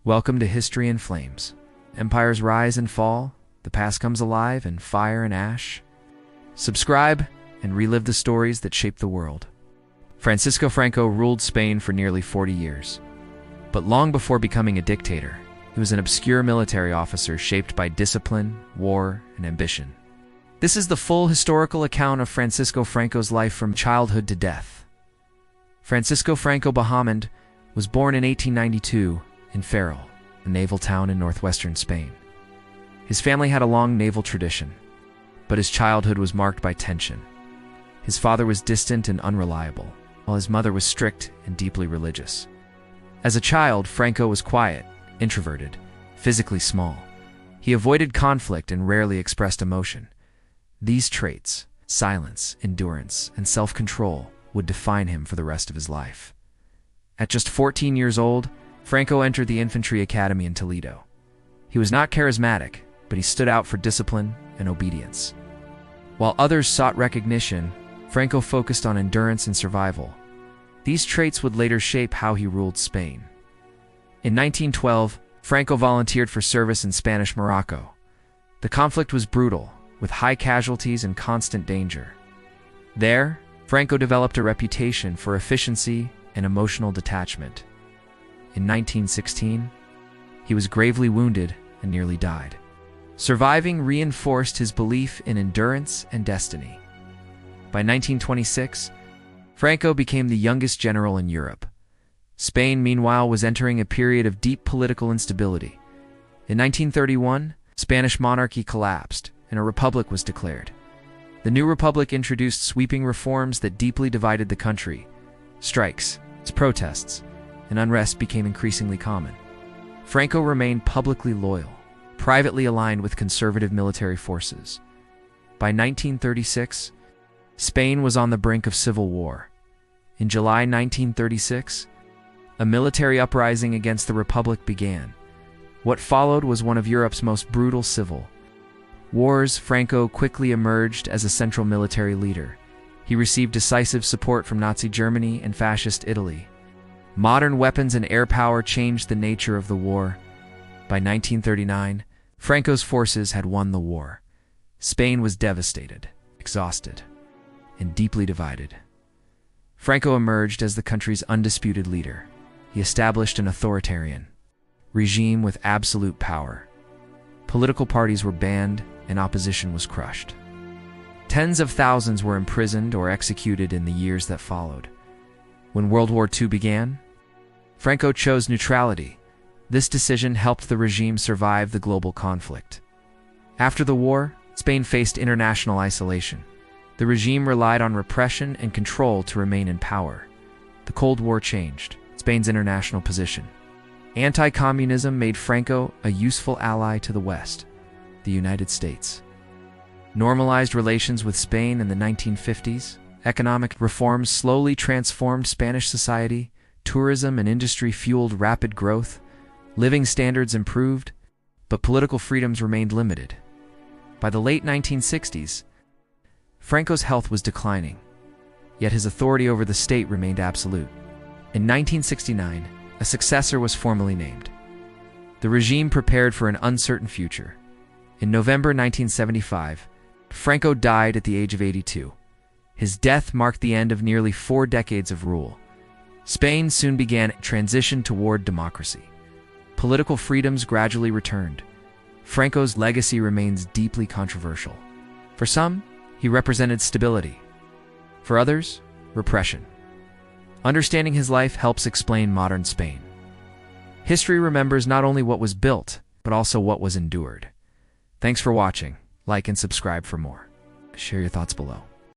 Welcome to History in Flames. Empires rise and fall, the past comes alive in fire and ash. Subscribe and relive the stories that shaped the world. Francisco Franco ruled Spain for nearly 40 years. But long before becoming a dictator, he was an obscure military officer shaped by discipline, war, and ambition. This is the full historical account of Francisco Franco's life from childhood to death. Francisco Franco Bahamonde was born in 1892 in Ferrol, a naval town in northwestern Spain. His family had a long naval tradition, but his childhood was marked by tension. His father was distant and unreliable, while his mother was strict and deeply religious. As a child, Franco was quiet, introverted, physically small. He avoided conflict and rarely expressed emotion. These traits, silence, endurance, and self-control, would define him for the rest of his life. At just 14 years old, Franco entered the infantry academy in Toledo. He was not charismatic, but he stood out for discipline and obedience. While others sought recognition, Franco focused on endurance and survival. These traits would later shape how he ruled Spain. In 1912, Franco volunteered for service in Spanish Morocco. The conflict was brutal, with high casualties and constant danger. There, Franco developed a reputation for efficiency and emotional detachment. In 1916, he was gravely wounded and nearly died. Surviving reinforced his belief in endurance and destiny. By 1926, Franco became the youngest general in Europe. Spain, meanwhile, was entering a period of deep political instability. In 1931, Spanish monarchy collapsed, and a republic was declared. The new republic introduced sweeping reforms that deeply divided the country. Strikes, protests, and unrest became increasingly common. Franco remained publicly loyal, privately aligned with conservative military forces. By 1936, Spain was on the brink of civil war. In July 1936, a military uprising against the Republic began. What followed was one of Europe's most brutal civil wars. Franco quickly emerged as a central military leader. He received decisive support from Nazi Germany and Fascist Italy. Modern weapons and air power changed the nature of the war. By 1939, Franco's forces had won the war. Spain was devastated, exhausted, and deeply divided. Franco emerged as the country's undisputed leader. He established an authoritarian regime with absolute power. Political parties were banned and opposition was crushed. Tens of thousands were imprisoned or executed in the years that followed. When World War II began, Franco chose neutrality. This decision helped the regime survive the global conflict. After the war, Spain faced international isolation. The regime relied on repression and control to remain in power. The Cold War changed Spain's international position. Anti-communism made Franco a useful ally to the West, the United States. Normalized relations with Spain in the 1950s, economic reforms slowly transformed Spanish society. Tourism and industry fueled rapid growth. Living standards improved, but political freedoms remained limited. By the late 1960s, Franco's health was declining, yet his authority over the state remained absolute. In 1969, a successor was formally named. The regime prepared for an uncertain future. In November 1975, Franco died at the age of 82. His death marked the end of nearly 4 decades of rule. Spain soon began a transition toward democracy. Political freedoms gradually returned. Franco's legacy remains deeply controversial. For some, he represented stability. For others, repression. Understanding his life helps explain modern Spain. History remembers not only what was built, but also what was endured. Thanks for watching. Like and subscribe for more. Share your thoughts below.